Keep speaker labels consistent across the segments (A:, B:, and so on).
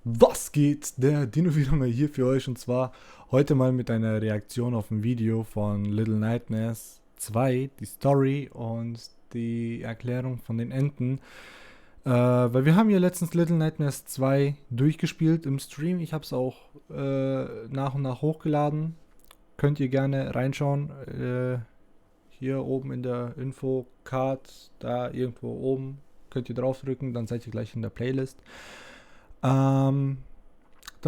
A: Was geht? Der Dino wieder mal hier für euch und zwar heute mal mit einer Reaktion auf ein Video von Little Nightmares 2, die Story und die Erklärung von den Enden. Weil wir haben hier letztens Little Nightmares 2 durchgespielt im Stream. Ich habe es auch nach und nach hochgeladen. Könnt ihr gerne reinschauen. Hier oben in der Info-Card, da irgendwo oben, könnt ihr draufdrücken, dann seid ihr gleich in der Playlist. Dann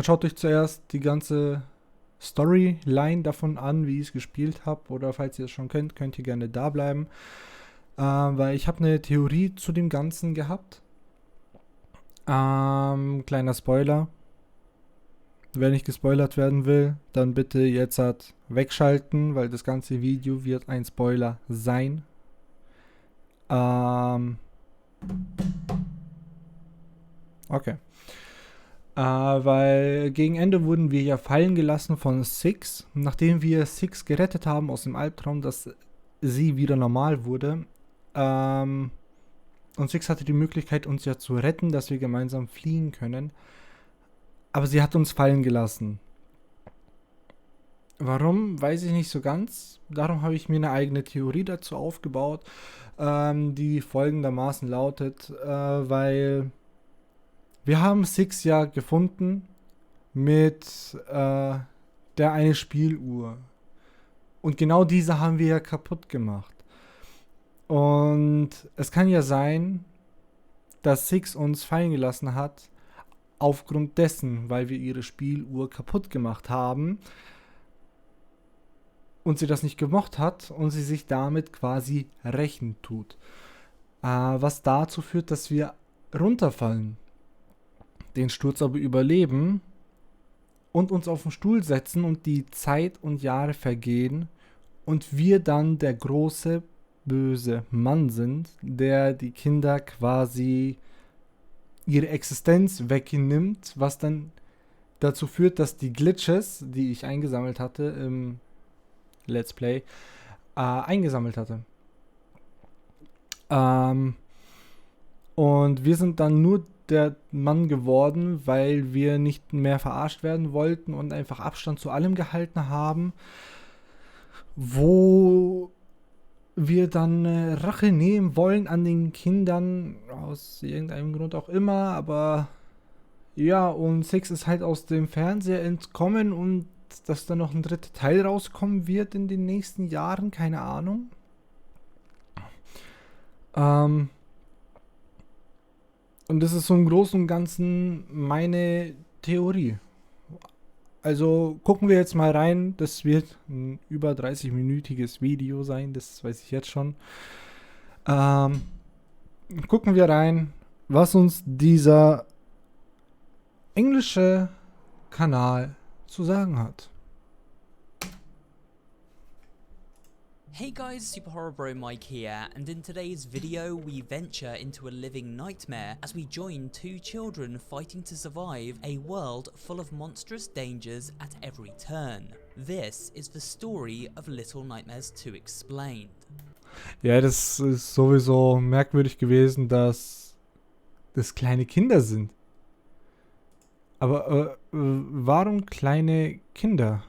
A: schaut euch zuerst die ganze Storyline davon an, wie ich es gespielt habe. Oder falls ihr es schon kennt, könnt ihr gerne da bleiben. Weil ich habe eine Theorie zu dem Ganzen gehabt. Kleiner Spoiler. Wer nicht gespoilert werden will, dann bitte jetzt wegschalten, weil das ganze Video wird ein Spoiler sein. Okay. Weil gegen Ende wurden wir ja fallen gelassen von Six. Nachdem wir Six gerettet haben aus dem Albtraum, dass sie wieder normal wurde. Und Six hatte die Möglichkeit, uns ja zu retten, dass wir gemeinsam fliehen können. Aber sie hat uns fallen gelassen. Warum, weiß ich nicht so ganz. Darum habe ich mir eine eigene Theorie dazu aufgebaut, die folgendermaßen lautet, weil wir haben Six ja gefunden mit der eine Spieluhr. Und genau diese haben wir ja kaputt gemacht. Und es kann ja sein, dass Six uns fallen gelassen hat, aufgrund dessen, weil wir ihre Spieluhr kaputt gemacht haben und sie das nicht gemocht hat und sie sich damit quasi rächen tut. Was dazu führt, dass wir runterfallen, den Sturz aber überleben und uns auf den Stuhl setzen und die Zeit und Jahre vergehen und wir dann der große böse Mann sind, der die Kinder quasi ihre Existenz wegnimmt, was dann dazu führt, dass die Glitches, die ich eingesammelt hatte im Let's Play, eingesammelt hatte. Und wir sind dann nur der Mann geworden, weil wir nicht mehr verarscht werden wollten und einfach Abstand zu allem gehalten haben, wo wir dann Rache nehmen wollen an den Kindern, aus irgendeinem Grund auch immer, aber ja, und Six ist halt aus dem Fernseher entkommen und dass da noch ein dritter Teil rauskommen wird in den nächsten Jahren, keine Ahnung. Und das ist so im Großen und Ganzen meine Theorie. Also gucken wir jetzt mal rein. Das wird ein über 30-minütiges Video sein, das weiß ich jetzt schon. Gucken wir rein, was uns dieser englische Kanal zu sagen hat.
B: Hey guys, Super Horror Bro Mike here, and in today's video we venture into a living nightmare as we join two children fighting to survive a world full of monstrous dangers at every turn. This is the story of Little Nightmares 2 Explained.
A: Ja, das ist sowieso merkwürdig gewesen, dass das kleine Kinder sind. Aber warum kleine Kinder?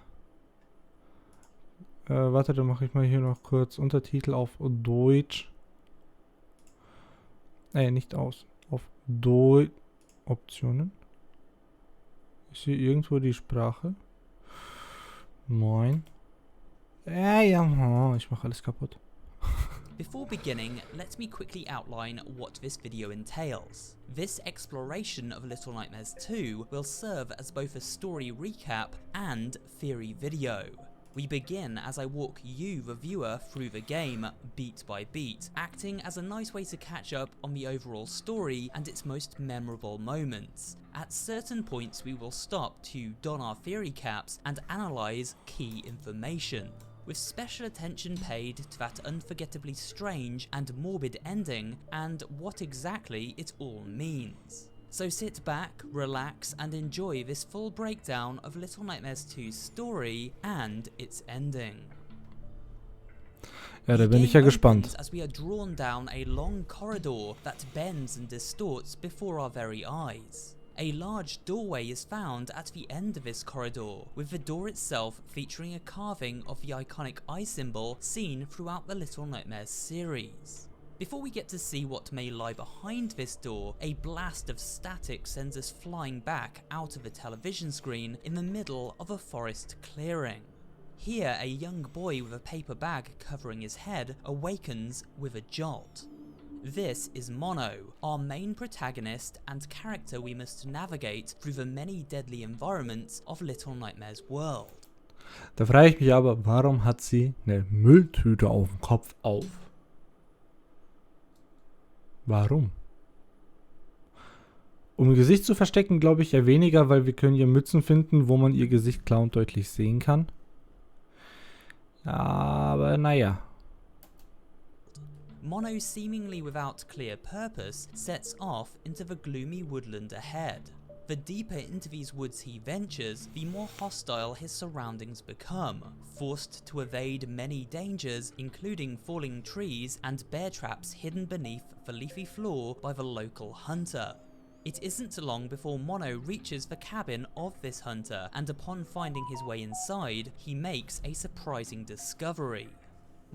A: Warte, dann mache ich mal hier noch kurz Untertitel auf Deutsch. Nicht aus. Auf Deutsch. Optionen. Ist hier irgendwo die Sprache? Nein. Ja, ich mache alles kaputt.
B: Before beginning, let me quickly outline what this video entails. This exploration of Little Nightmares 2 will serve as both a story recap and theory video. We begin as I walk you, the viewer, through the game, beat by beat, acting as a nice way to catch up on the overall story and its most memorable moments. At certain points we will stop to don our theory caps and analyse key information, with special attention paid to that unforgettably strange and morbid ending and what exactly it all means. So sit back, relax and enjoy this full breakdown of Little Nightmares 2's story and its ending.
A: Ja, da bin ich ja gespannt.
B: As we are drawn down a long corridor that bends and distorts before our very eyes. A large doorway is found at the end of this corridor, with the door itself featuring a carving of the iconic eye symbol seen throughout the Little Nightmares series. Before we get to see what may lie behind this door, a blast of static sends us flying back out of a television screen in the middle of a forest clearing. Here, a young boy with a paper bag covering his head awakens with a jolt. This is Mono, our main protagonist and character we must navigate through the many deadly environments of Little Nightmares world.
A: Da frage ich mich aber, warum hat sie eine Mülltüte auf dem Kopf auf? Warum? Um ihr Gesicht zu verstecken, glaube ich eher weniger, weil wir können hier Mützen finden, wo man ihr Gesicht klar und deutlich sehen kann. Aber naja.
B: Mono, seemingly without clear purpose, sets off into the gloomy woodland ahead. The deeper into these woods he ventures, the more hostile his surroundings become, forced to evade many dangers, including falling trees and bear traps hidden beneath the leafy floor by the local hunter. It isn't long before Mono reaches the cabin of this hunter, and upon finding his way inside, he makes a surprising discovery.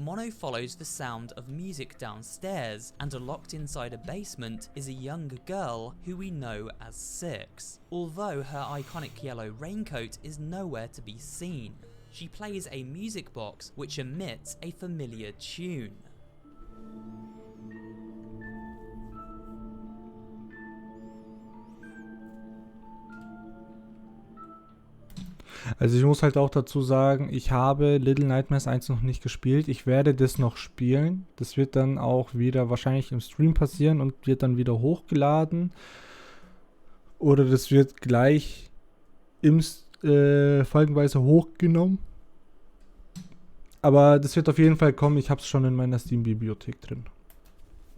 B: Mono follows the sound of music downstairs, and locked inside a basement is a young girl who we know as Six, although her iconic yellow raincoat is nowhere to be seen. She plays a music box which emits a familiar tune.
A: Also ich muss halt auch dazu sagen, ich habe Little Nightmares 1 noch nicht gespielt. Ich werde das noch spielen. Das wird dann auch wieder wahrscheinlich im Stream passieren und wird dann wieder hochgeladen. Oder das wird gleich folgenweise hochgenommen. Aber das wird auf jeden Fall kommen. Ich habe es schon in meiner Steam-Bibliothek drin.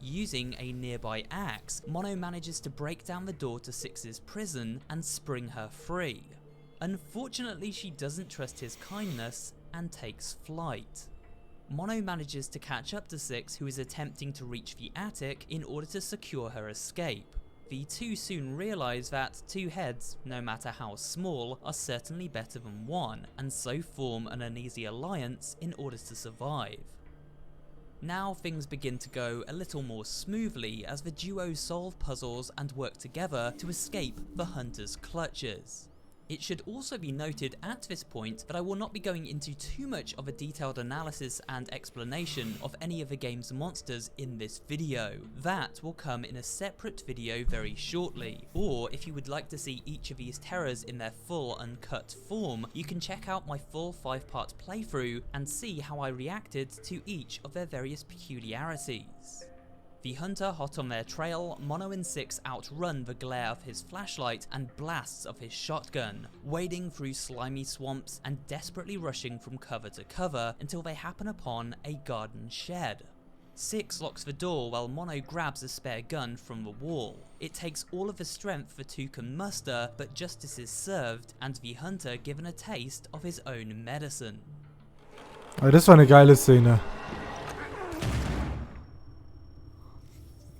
B: Using a nearby axe, Mono manages to break down the door to Six's prison and spring her free. Unfortunately, she doesn't trust his kindness and takes flight. Mono manages to catch up to Six, who is attempting to reach the attic in order to secure her escape. The two soon realise that two heads, no matter how small, are certainly better than one, and so form an uneasy alliance in order to survive. Now things begin to go a little more smoothly as the duo solve puzzles and work together to escape the hunter's clutches. It should also be noted at this point that I will not be going into too much of a detailed analysis and explanation of any of the game's monsters in this video. That will come in a separate video very shortly, or if you would like to see each of these terrors in their full uncut form, you can check out my full 5-part playthrough and see how I reacted to each of their various peculiarities. The hunter hot on their trail, Mono and Six outrun the glare of his flashlight and blasts of his shotgun, wading through slimy swamps and desperately rushing from cover to cover until they happen upon a garden shed. Six locks the door while Mono grabs a spare gun from the wall. It takes all of the strength the two can muster, but justice is served and the hunter given a taste of his own medicine.
A: Aber das war eine geile Szene.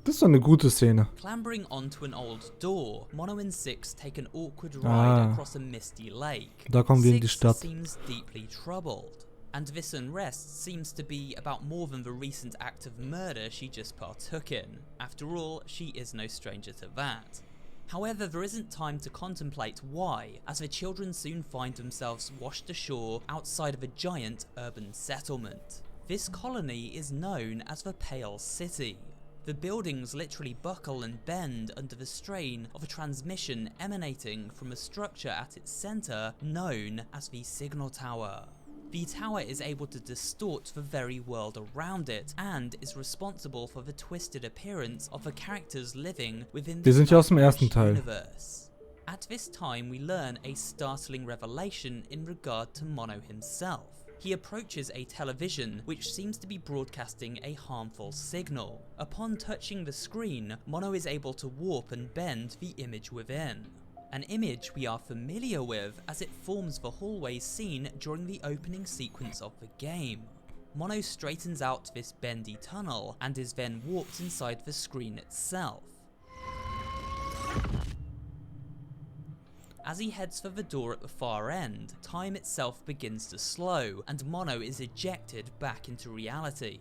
A: Das war eine gute Szene.
B: Clambering onto an old door, Mono and Six take an awkward ride across a misty lake.
A: Da kommen wir in die Stadt.
B: Six seems deeply troubled, and this unrest seems to be about more than the recent act of murder she just partook in. After all, she is no stranger to that. However, there isn't time to contemplate why, as the children soon find themselves washed ashore outside of a giant urban settlement. This colony is known as the Pale City. The buildings literally buckle and bend under the strain of a transmission emanating from a structure at its centre known as the Signal Tower. The tower is able to distort the very world around it and is responsible for the twisted appearance of the characters living within the universe. At this time we learn a startling revelation in regard to Mono himself. He approaches a television which seems to be broadcasting a harmful signal. Upon touching the screen, Mono is able to warp and bend the image within. An image we are familiar with as it forms the hallway scene during the opening sequence of the game. Mono straightens out this bendy tunnel and is then warped inside the screen itself. As he heads for the door at the far end, time itself begins to slow, and Mono is ejected back into reality.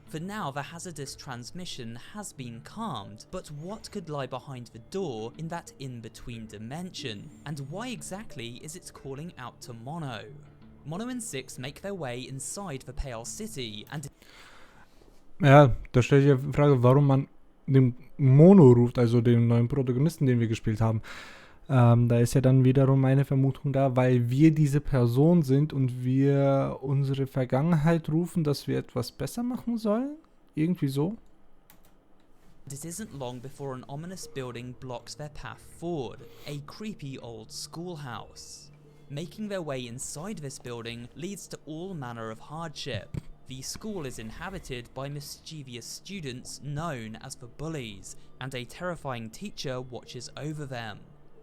B: For now, the hazardous transmission has been calmed, but what could lie behind the door in that in-between dimension? And why exactly is it calling out to Mono? Mono and Six make their way inside the Pale City and...
A: Ja, da stelle ich die Frage, warum man den Mono ruft, also den neuen Protagonisten, den wir gespielt haben. Da ist ja dann wiederum meine Vermutung da, weil wir diese Person sind und wir unsere Vergangenheit rufen, dass wir etwas besser machen sollen. Irgendwie so.
B: It isn't long before an ominous building blocks their path forward, a creepy old schoolhouse. Making their way inside this building leads to all manner of hardship. The school is inhabited by mischievous students known as the bullies, and a terrifying teacher watches over them.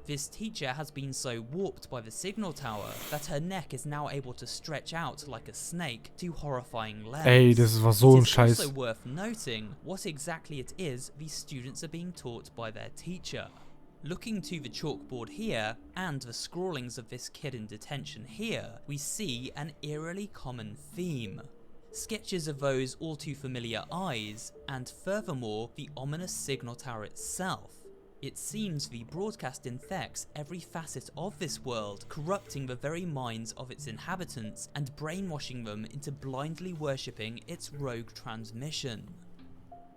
B: This teacher has been so warped by the signal tower that her neck is now able to stretch out like a snake to horrifying lengths.
A: Ey, das war so ein
B: It is
A: Scheiß.
B: also worth noting what exactly it is these students are being taught by their teacher. Looking to the chalkboard here, and the scrawlings of this kid in detention here, we see an eerily common theme. Sketches of those all too familiar eyes, and furthermore, the ominous signal tower itself. It seems the broadcast infects every facet of this world, corrupting the very minds of its inhabitants and brainwashing them into blindly worshipping its rogue transmission.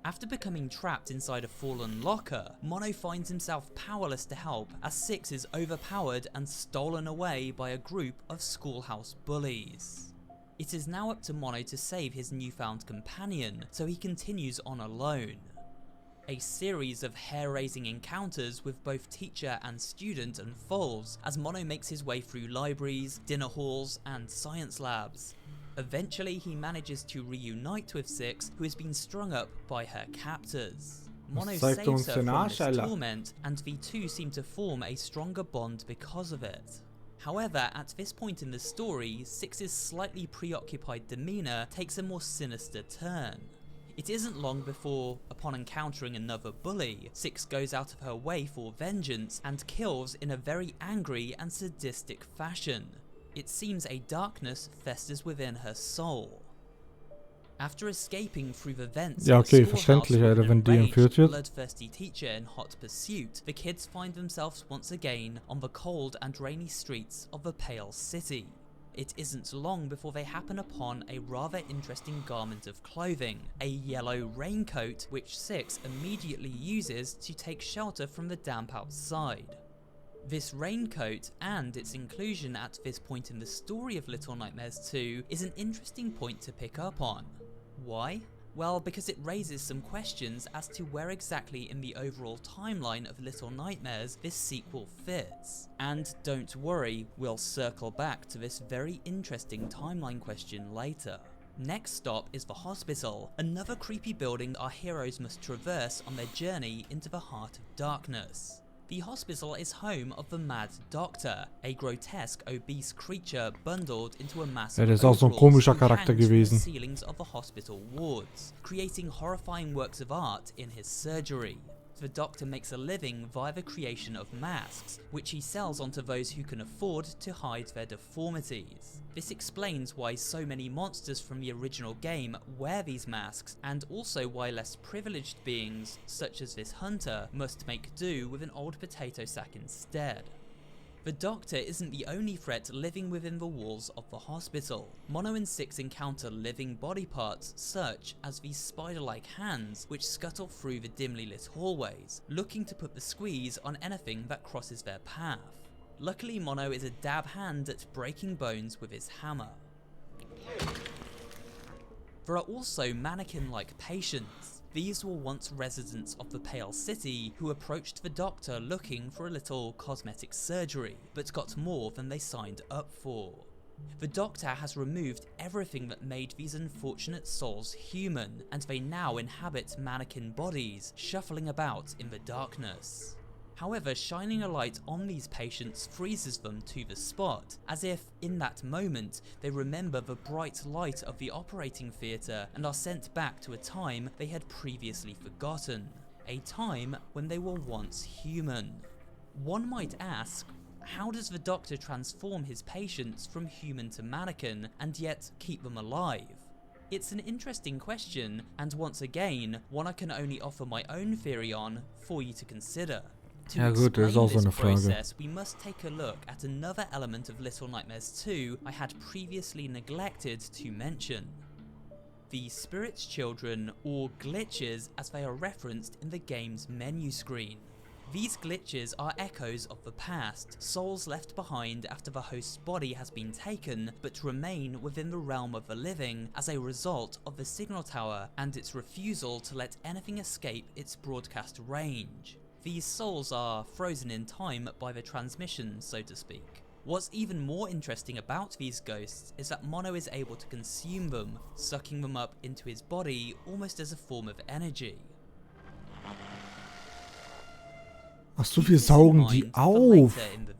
B: After becoming trapped inside a fallen locker, Mono finds himself powerless to help as Six is overpowered and stolen away by a group of schoolhouse bullies. It is now up to Mono to save his newfound companion, so he continues on alone. A series of hair-raising encounters with both teacher and student unfolds as Mono makes his way through libraries, dinner halls, and science labs. Eventually, he manages to reunite with Six, who has been strung up by her captors. Mono saves her from this torment, and the two seem to form a stronger bond because of it. However, at this point in the story, Six's slightly preoccupied demeanour takes a more sinister turn. It isn't long before, upon encountering another bully, Six goes out of her way for vengeance and kills in a very angry and sadistic fashion. It seems a darkness festers within her soul. After escaping through the vents
A: Ja, okay,
B: of the schoolhouse
A: verständlich,
B: with
A: Alter,
B: an
A: wenn die
B: enraged,
A: entführt wird.
B: bloodthirsty teacher in hot pursuit, the kids find themselves once again on the cold and rainy streets of the Pale City. It isn't long before they happen upon a rather interesting garment of clothing, a yellow raincoat which Six immediately uses to take shelter from the damp outside. This raincoat and its inclusion at this point in the story of Little Nightmares 2 is an interesting point to pick up on. Why? Well, because it raises some questions as to where exactly in the overall timeline of Little Nightmares this sequel fits. And don't worry, we'll circle back to this very interesting timeline question later. Next stop is the hospital, another creepy building our heroes must traverse on their journey into the heart of darkness. The hospital is home of the Mad Doctor, a grotesque, obese creature bundled into a massive
A: Ja, der ist auch so ein komischer Charakter gewesen.
B: ceilings of the hospital wards, creating horrifying works of art in his surgery. The Doctor makes a living via the creation of masks, which he sells onto those who can afford to hide their deformities. This explains why so many monsters from the original game wear these masks, and also why less privileged beings, such as this hunter, must make do with an old potato sack instead. The Doctor isn't the only threat living within the walls of the hospital. Mono and Six encounter living body parts such as these spider-like hands which scuttle through the dimly lit hallways, looking to put the squeeze on anything that crosses their path. Luckily, Mono is a dab hand at breaking bones with his hammer. There are also mannequin-like patients. These were once residents of the Pale City who approached the Doctor looking for a little cosmetic surgery, but got more than they signed up for. The Doctor has removed everything that made these unfortunate souls human, and they now inhabit mannequin bodies, shuffling about in the darkness. However, shining a light on these patients freezes them to the spot, as if, in that moment, they remember the bright light of the operating theatre and are sent back to a time they had previously forgotten. A time when they were once human. One might ask, How does the doctor transform his patients from human to mannequin and yet keep them alive? It's an interesting question, and once again, one I can only offer my own theory on for you to consider. To
A: Ja gut, das ist auch so eine Frage.
B: process, we must take a look at another element of Little Nightmares 2 I had previously neglected to mention. The Spirit's Children, or glitches as they are referenced in the game's menu screen. These glitches are echoes of the past, souls left behind after the host's body has been taken, but remain within the realm of the living as a result of the signal tower and its refusal to let anything escape its broadcast range. These souls are frozen in time by the transmission, so to speak. What's even more interesting about these ghosts is that Mono is able to consume them, sucking them up into his body almost as a form of energy.
A: Ach so, wir saugen die auf.
B: The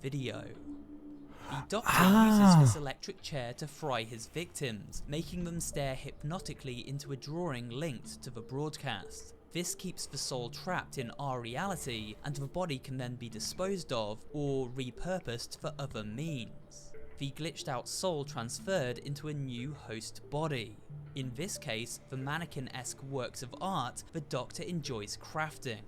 B: doctor uses this electric chair to fry his victims, making them stare hypnotically into a drawing linked to the broadcast. This keeps the soul trapped in our reality, and the body can then be disposed of or repurposed for other means. The glitched out soul transferred into a new host body. In this case, the mannequin-esque works of art the doctor enjoys crafting.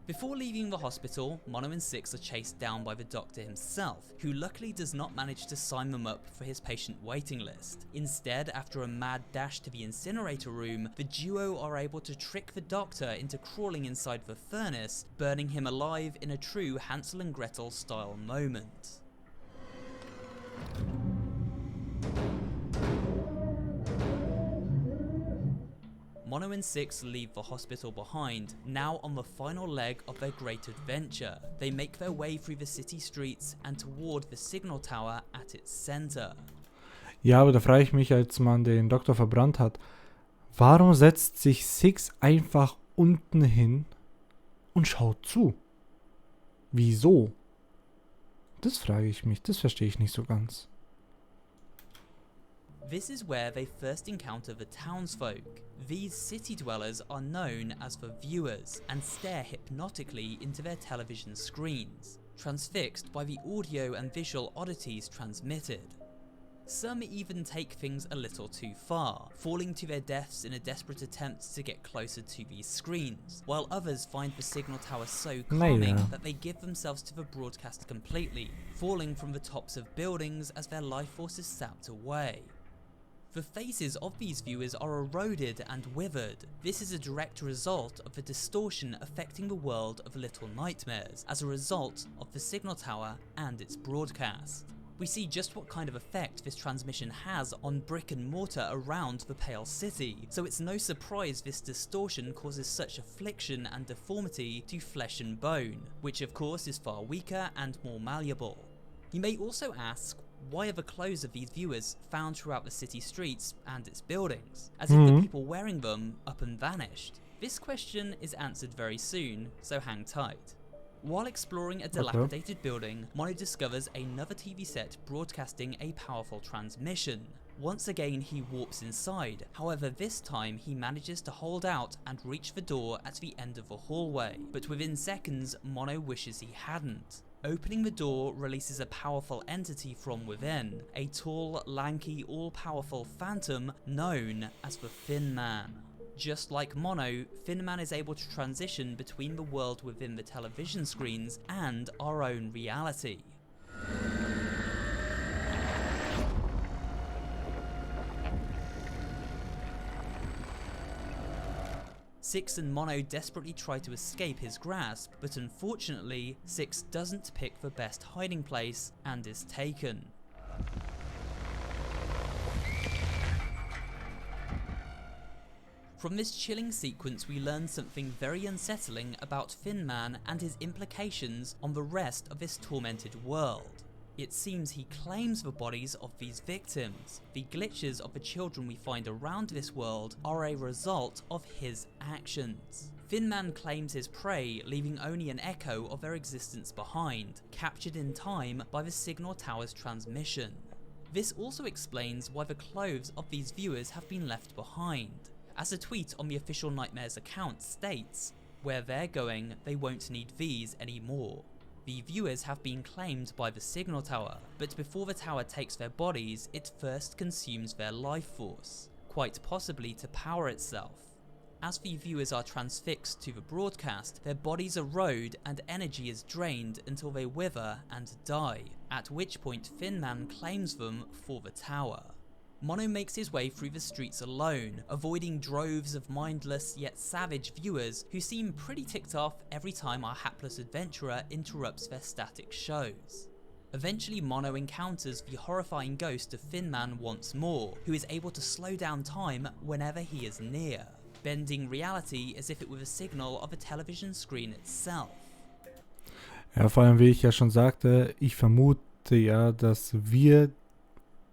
B: Before leaving the hospital, Mono and Six are chased down by the doctor himself, who luckily does not manage to sign them up for his patient waiting list. Instead, after a mad dash to the incinerator room, the duo are able to trick the doctor into crawling inside the furnace, burning him alive in a true Hansel and Gretel style moment. Mono and Six leave the hospital behind, now on the final leg of their great adventure. They make their way through the city streets and toward the signal tower at its center.
A: Ja, aber da frage ich mich, als man den Doktor verbrannt hat, warum setzt sich Six einfach unten hin und schaut zu? Wieso? Das frage ich mich, das verstehe ich nicht so ganz.
B: This is where they first encounter the townsfolk. These city dwellers are known as the viewers and stare hypnotically into their television screens, transfixed by the audio and visual oddities transmitted. Some even take things a little too far, falling to their deaths in a desperate attempt to get closer to these screens, while others find the signal tower so calming that they give themselves to the broadcast completely, falling from the tops of buildings as their life force is sapped away. The faces of these viewers are eroded and withered. This is a direct result of the distortion affecting the world of Little Nightmares as a result of the signal tower and its broadcast. We see just what kind of effect this transmission has on brick and mortar around the Pale City, so it's no surprise this distortion causes such affliction and deformity to flesh and bone, which of course is far weaker and more malleable. You may also ask, why are the clothes of these viewers found throughout the city streets and its buildings, as if the people wearing them up and vanished? This question is answered very soon, so hang tight. While exploring a dilapidated building, Mono discovers another TV set broadcasting a powerful transmission. Once again he warps inside, however this time he manages to hold out and reach the door at the end of the hallway, but within seconds Mono wishes he hadn't. Opening the door releases a powerful entity from within, a tall, lanky, all-powerful phantom known as the Thin Man. Just like Mono, Thin Man is able to transition between the world within the television screens and our own reality. Six and Mono desperately try to escape his grasp, but unfortunately, Six doesn't pick the best hiding place and is taken. From this chilling sequence we learn something very unsettling about Thin Man and his implications on the rest of this tormented world. It seems he claims the bodies of these victims. The glitches of the children we find around this world are a result of his actions. Thin Man claims his prey, leaving only an echo of their existence behind, captured in time by the signal tower's transmission. This also explains why the clothes of these viewers have been left behind. As a tweet on the official Nightmares account states, "Where they're going, they won't need these anymore." The viewers have been claimed by the signal tower, but before the tower takes their bodies, it first consumes their life force, quite possibly to power itself. As the viewers are transfixed to the broadcast, their bodies erode and energy is drained until they wither and die, at which point Thin Man claims them for the tower. Mono makes his way through the streets alone, avoiding droves of mindless yet savage viewers who seem pretty ticked off every time our hapless adventurer interrupts their static shows. Eventually Mono encounters the horrifying ghost of Thin Man once more, who is able to slow down time whenever he is near, bending reality as if it were a signal of a television screen itself.
A: Ja, vor allem, wie ich ja schon sagte, ich vermute ja, dass wir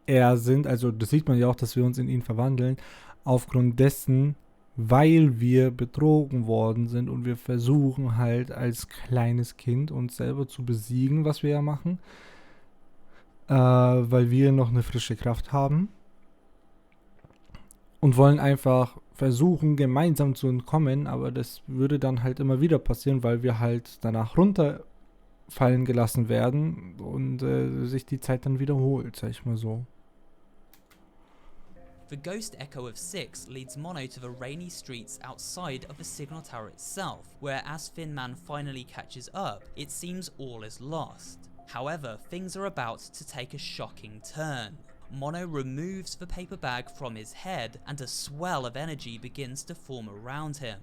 A: er sind, also das sieht man ja auch, dass wir uns in ihn verwandeln, aufgrund dessen, weil wir betrogen worden sind und wir versuchen halt als kleines Kind uns selber zu besiegen, was wir ja machen, weil wir noch eine frische Kraft haben und wollen einfach versuchen, gemeinsam zu entkommen, aber das würde dann halt immer wieder passieren, weil wir halt danach runterfallen gelassen werden und sich die Zeit dann wiederholt, sag ich mal so.
B: The ghost echo of 6 leads Mono to the rainy streets outside of the signal tower itself, where as Thin Man finally catches up, it seems all is lost. However, things are about to take a shocking turn. Mono removes the paper bag from his head and a swell of energy begins to form around him.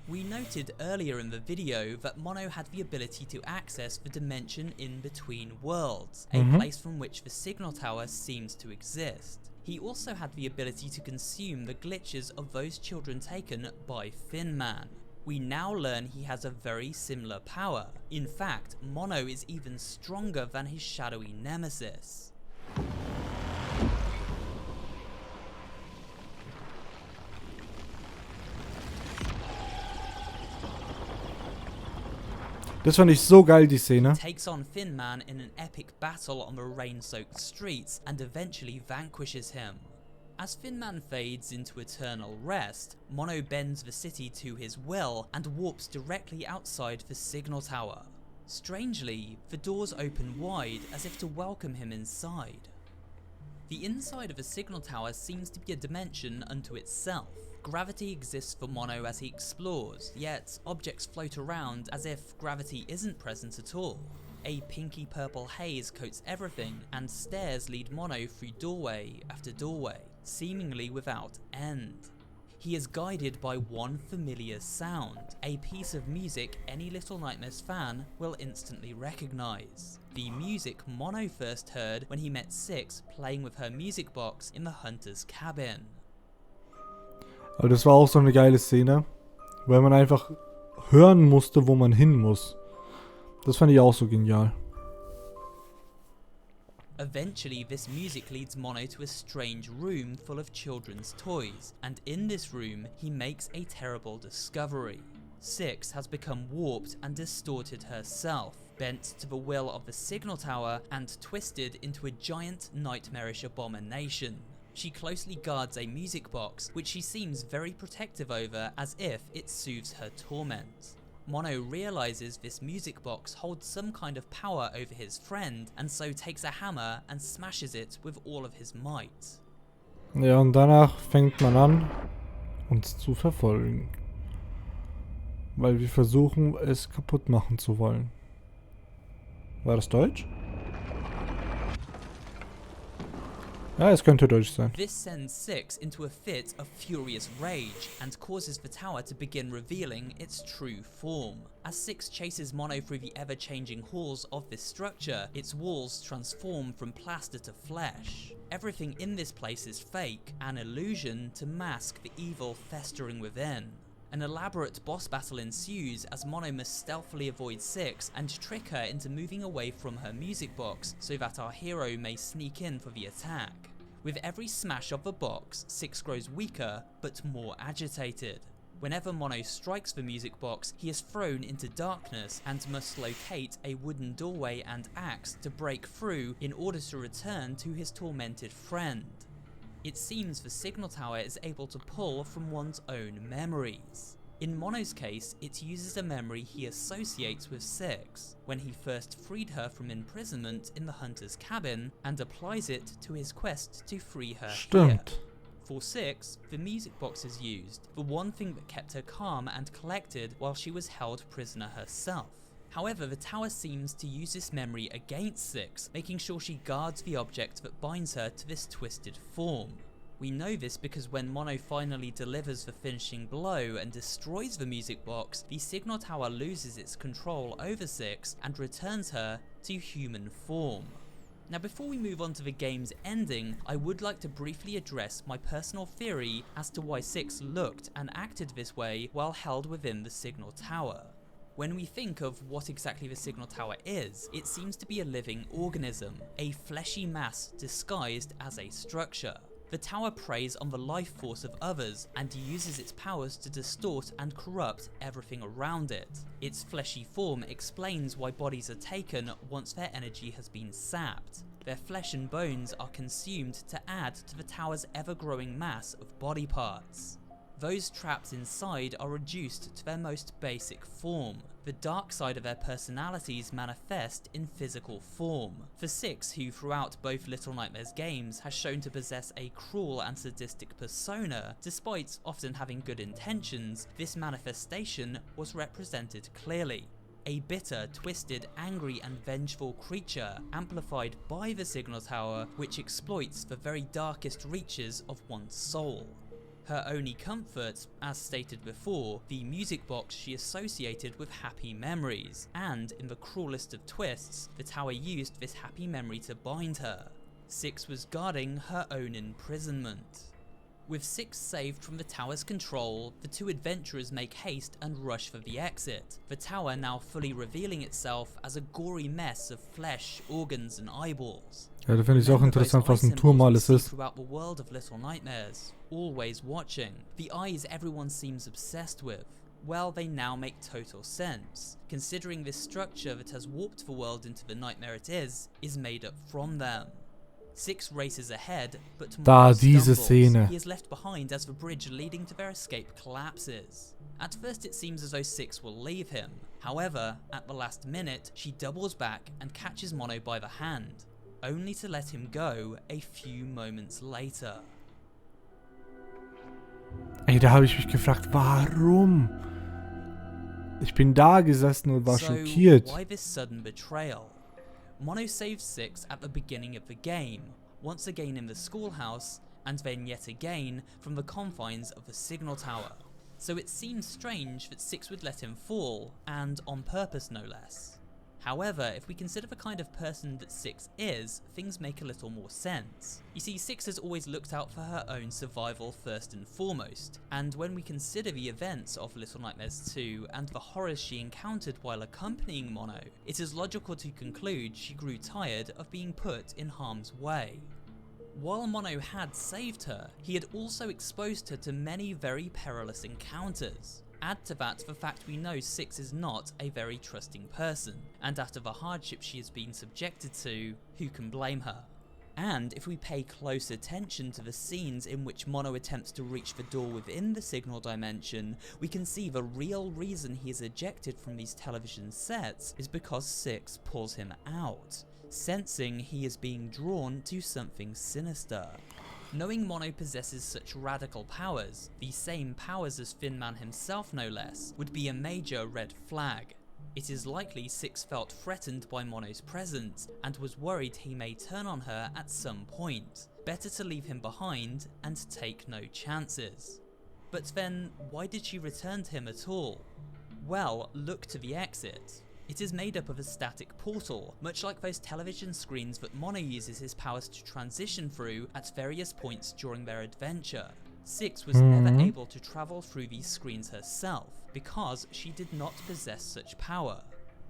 B: We noted earlier in the video that Mono had the ability to access the dimension in between worlds, a place from which the signal tower seems to exist. He also had the ability to consume the glitches of those children taken by Thin Man. We now learn he has a very similar power. In fact, Mono is even stronger than his shadowy nemesis.
A: Das fand ich so geil, die Szene.
B: Takes on Thin Man in an epic battle on the rain-soaked streets and eventually vanquishes him. As Thin Man fades into eternal rest, Mono bends the city to his will and warps directly outside the signal tower. Strangely, the doors open wide as if to welcome him inside. The inside of a signal tower seems to be a dimension unto itself. Gravity exists for Mono as he explores, yet objects float around as if gravity isn't present at all. A pinky purple haze coats everything, and stairs lead Mono through doorway after doorway, seemingly without end. He is guided by one familiar sound, a piece of music any Little Nightmares fan will instantly recognise. The music Mono first heard when he met Six playing with her music box in the Hunter's cabin.
A: Aber das war auch so eine geile Szene, weil man einfach hören musste, wo man hin muss. Das fand ich auch so genial.
B: Eventually, this music leads Mono to a strange room full of children's toys, and in this room, he makes a terrible discovery. Six has become warped and distorted herself, bent to the will of the signal tower, and twisted into a giant nightmarish abomination. She closely guards a music box, which she seems very protective over as if it soothes her torment. Mono realizes this music box holds some kind of power over his friend, and so takes a hammer and smashes it with all of his might.
A: Ja, und danach fängt man an, uns zu verfolgen. Weil wir versuchen, es kaputt machen zu wollen. War das Deutsch? Ja, es könnte Deutsch sein.
B: This sends Six into a fit of furious rage and causes the tower to begin revealing its true form. As Six chases Mono through the ever-changing halls of this structure, its walls transform from plaster to flesh. Everything in this place is fake, an illusion to mask the evil festering within. An elaborate boss battle ensues as Mono must stealthily avoid Six and trick her into moving away from her music box so that our hero may sneak in for the attack. With every smash of the box, Six grows weaker but more agitated. Whenever Mono strikes the music box, he is thrown into darkness and must locate a wooden doorway and axe to break through in order to return to his tormented friend. It seems the signal tower is able to pull from one's own memories. In Mono's case, it uses a memory he associates with Six, when he first freed her from imprisonment in the hunter's cabin, and applies it to his quest to free her here.
A: Stimmt.
B: For Six, the music box is used, the one thing that kept her calm and collected while she was held prisoner herself. However, the tower seems to use this memory against Six, making sure she guards the object that binds her to this twisted form. We know this because when Mono finally delivers the finishing blow and destroys the music box, the signal tower loses its control over Six and returns her to human form. Now before we move on to the game's ending, I would like to briefly address my personal theory as to why Six looked and acted this way while held within the signal tower. When we think of what exactly the signal tower is, it seems to be a living organism, a fleshy mass disguised as a structure. The tower preys on the life force of others and uses its powers to distort and corrupt everything around it. Its fleshy form explains why bodies are taken once their energy has been sapped. Their flesh and bones are consumed to add to the tower's ever-growing mass of body parts. Those trapped inside are reduced to their most basic form. The dark side of their personalities manifest in physical form. For Six, who throughout both Little Nightmares games has shown to possess a cruel and sadistic persona, despite often having good intentions, this manifestation was represented clearly. A bitter, twisted, angry and vengeful creature, amplified by the signal tower, which exploits the very darkest reaches of one's soul. Her only comfort, as stated before, the music box she associated with happy memories, and in the cruelest of twists, the tower used this happy memory to bind her. Six was guarding her own imprisonment. With Six saved from the tower's control, the two adventurers make haste and rush for the exit, the tower now fully revealing itself as a gory mess of flesh, organs and eyeballs.
A: Ja, da finde ich es auch interessant, was ein Turm alles ist.
B: Throughout the world of Little Nightmares, always watching. The eyes everyone seems obsessed with. Well, they now make total sense, considering this structure that has warped the world into the nightmare it is made up from them. Six races ahead, but Mono stumbles. He is left behind as the bridge leading to their escape collapses. At first it seems as though Six will leave him. However, at the last minute, she doubles back and catches Mono by the hand, only to let him go a few moments later.
A: Ey, da habe ich mich gefragt, warum? Ich bin da gesessen und war schockiert.
B: Why this sudden betrayal? Mono saves Six at the beginning of the game, once again in the schoolhouse, and then yet again from the confines of the signal tower. So it seems strange that Six would let him fall, and on purpose no less. However, if we consider the kind of person that Six is, things make a little more sense. You see, Six has always looked out for her own survival first and foremost, and when we consider the events of Little Nightmares 2 and the horrors she encountered while accompanying Mono, it is logical to conclude she grew tired of being put in harm's way. While Mono had saved her, he had also exposed her to many very perilous encounters. Add to that the fact we know Six is not a very trusting person, and after the hardships she has been subjected to, who can blame her? And if we pay close attention to the scenes in which Mono attempts to reach the door within the signal dimension, we can see the real reason he is ejected from these television sets is because Six pulls him out, sensing he is being drawn to something sinister. Knowing Mono possesses such radical powers, the same powers as Thin Man himself no less, would be a major red flag. It is likely Six felt threatened by Mono's presence and was worried he may turn on her at some point. Better to leave him behind and take no chances. But then, why did she return to him at all? Well, look to the exit. It is made up of a static portal, much like those television screens that Mono uses his powers to transition through at various points during their adventure. Six was never able to travel through these screens herself, because she did not possess such power.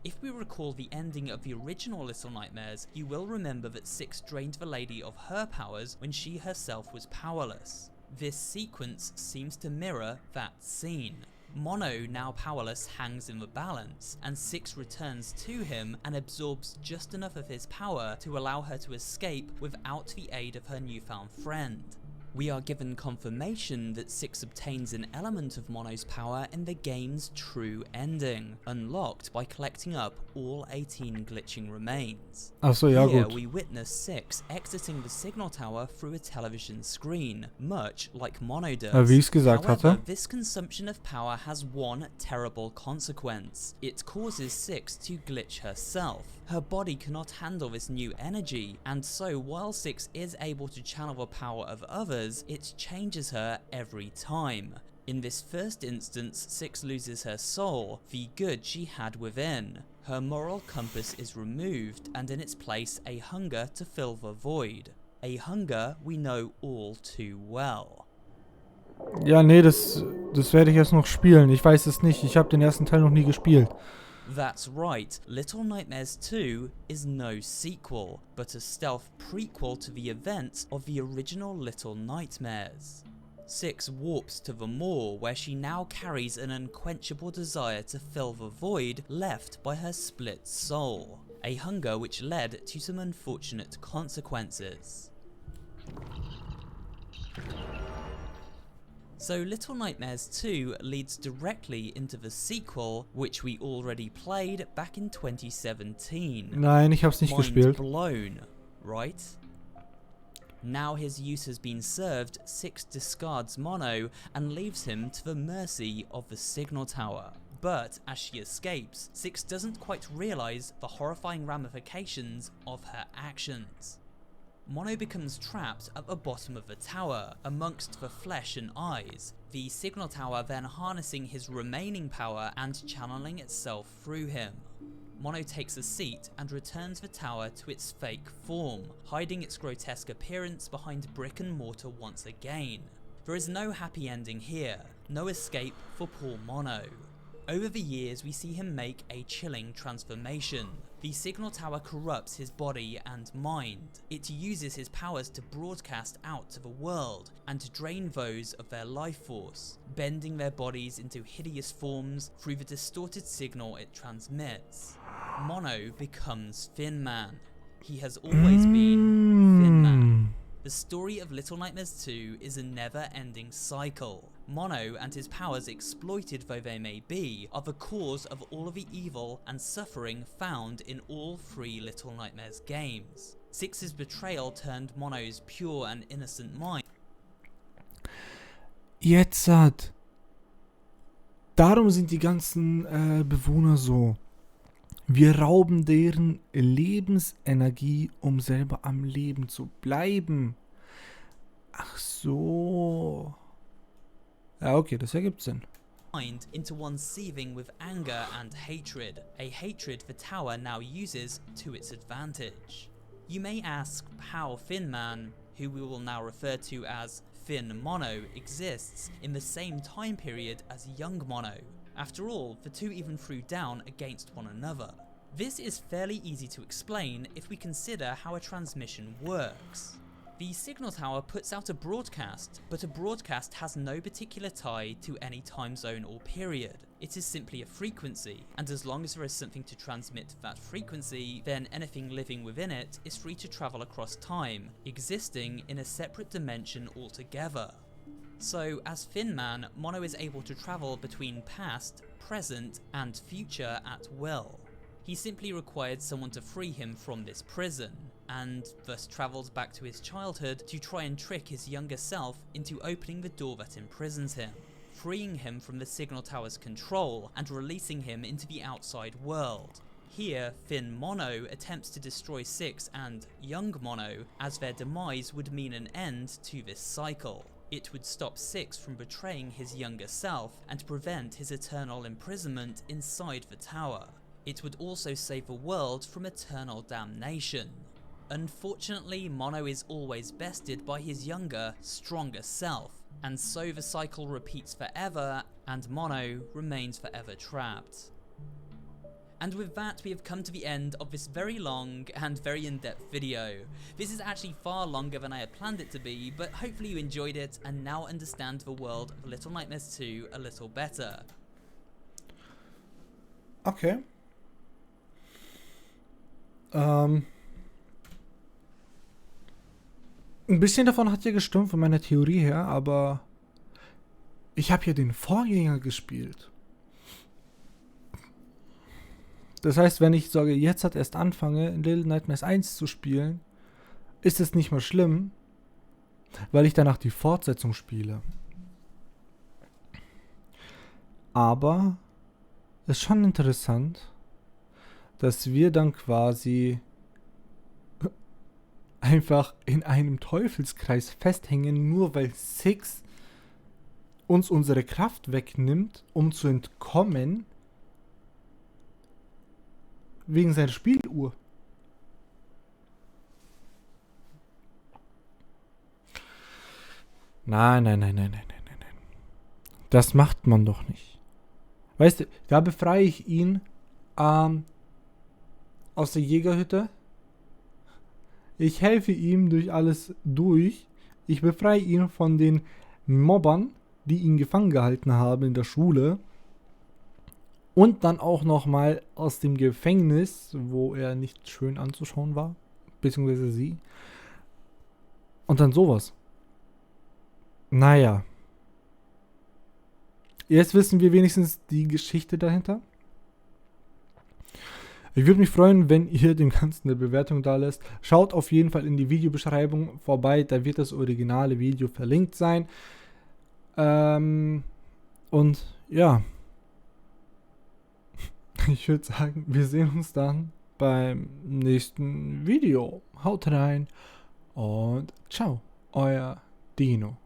B: If we recall the ending of the original Little Nightmares, you will remember that Six drained the lady of her powers when she herself was powerless. This sequence seems to mirror that scene. Mono, now powerless, hangs in the balance, and Six returns to him and absorbs just enough of his power to allow her to escape without the aid of her newfound friend. We are given confirmation that Six obtains an element of Mono's power in the game's true ending, unlocked by collecting up all 18 glitching remains.
A: Ach so, ja
B: Here
A: gut.
B: we witness Six exiting the signal tower through a television screen, much like Mono does.
A: Wie ich's gesagt
B: However,
A: hatte.
B: this consumption of power has one terrible consequence. It causes Six to glitch herself. Her body cannot handle this new energy, and so while Six is able to channel the power of others, it changes her every time. In this first instance, Six loses her soul, the good she had within. Her moral compass is removed, and in its place a hunger to fill the void. A hunger we know all too well.
A: Ja, nee, das werde ich erst noch spielen. Ich weiß es nicht. Ich habe den ersten Teil noch nie gespielt.
B: That's right, Little Nightmares 2 is no sequel, but a stealth prequel to the events of the original Little Nightmares. Six warps to the Maw, where she now carries an unquenchable desire to fill the void left by her split soul, a hunger which led to some unfortunate consequences. So Little Nightmares 2 leads directly into the sequel, which we already played back in 2017.
A: Nein, ich hab's nicht
B: Mind
A: gespielt.
B: blown, right? Now his use has been served, Six discards Mono and leaves him to the mercy of the signal tower. But as she escapes, Six doesn't quite realise the horrifying ramifications of her actions. Mono becomes trapped at the bottom of the tower, amongst the flesh and eyes, the signal tower then harnessing his remaining power and channeling itself through him. Mono takes a seat and returns the tower to its fake form, hiding its grotesque appearance behind brick and mortar once again. There is no happy ending here, no escape for poor Mono. Over the years we see him make a chilling transformation. The signal tower corrupts his body and mind. It uses his powers to broadcast out to the world and to drain those of their life force, bending their bodies into hideous forms through the distorted signal it transmits. Mono becomes Thin Man. He has always been Thin Man. The story of Little Nightmares 2 is a never-ending cycle. Mono and his powers, exploited though they may be, are the cause of all of the evil and suffering found in all three Little Nightmares games. Six's betrayal turned Mono's pure and innocent mind.
A: Jetzt darum sind die ganzen Bewohner so. Wir rauben deren Lebensenergie, um selber am Leben zu bleiben. Ach so. Ja, okay, das ergibt Sinn.
B: Into one seething with anger and hatred, a hatred the tower now uses to its advantage. You may ask how Thin Man, who we will now refer to as Thin Mono, exists in the same time period as Young Mono. After all, the two even threw down against one another. This is fairly easy to explain if we consider how a transmission works. The signal tower puts out a broadcast, but a broadcast has no particular tie to any time zone or period. It is simply a frequency, and as long as there is something to transmit that frequency, then anything living within it is free to travel across time, existing in a separate dimension altogether. So, as Thin Man, Mono is able to travel between past, present, and future at will. He simply required someone to free him from this prison, and thus travels back to his childhood to try and trick his younger self into opening the door that imprisons him, freeing him from the signal tower's control and releasing him into the outside world. Here, Thin Mono attempts to destroy Six and Young Mono, as their demise would mean an end to this cycle. It would stop Six from betraying his younger self and prevent his eternal imprisonment inside the tower. It would also save the world from eternal damnation. Unfortunately, Mono is always bested by his younger, stronger self, and so the cycle repeats forever, and Mono remains forever trapped. And with that, we have come to the end of this very long and very in-depth video. This is actually far longer than I had planned it to be, but hopefully you enjoyed it and now understand the world of Little Nightmares 2 a little better.
A: Okay. ein bisschen davon hat ja gestimmt von meiner Theorie her, aber ich habe ja den Vorgänger gespielt. Das heißt, wenn ich sage, jetzt hat erst anfange, Little Nightmares 1 zu spielen, ist es nicht mal schlimm, weil ich danach die Fortsetzung spiele. Aber es ist schon interessant, dass wir dann quasi einfach in einem Teufelskreis festhängen, nur weil Six uns unsere Kraft wegnimmt, um zu entkommen, wegen seiner Spieluhr. Nein. Das macht man doch nicht. Weißt du, da befreie ich ihn aus der Jägerhütte. Ich helfe ihm durch alles durch. Ich befreie ihn von den Mobbern, die ihn gefangen gehalten haben in der Schule. Und dann auch nochmal aus dem Gefängnis, wo er nicht schön anzuschauen war. Beziehungsweise sie. Und dann sowas. Naja. Jetzt wissen wir wenigstens die Geschichte dahinter. Ich würde mich freuen, wenn ihr dem Ganzen eine Bewertung da lässt. Schaut auf jeden Fall in die Videobeschreibung vorbei, da wird das originale Video verlinkt sein. Und ja. Ich würde sagen, wir sehen uns dann beim nächsten Video. Haut rein und ciao, euer Dino.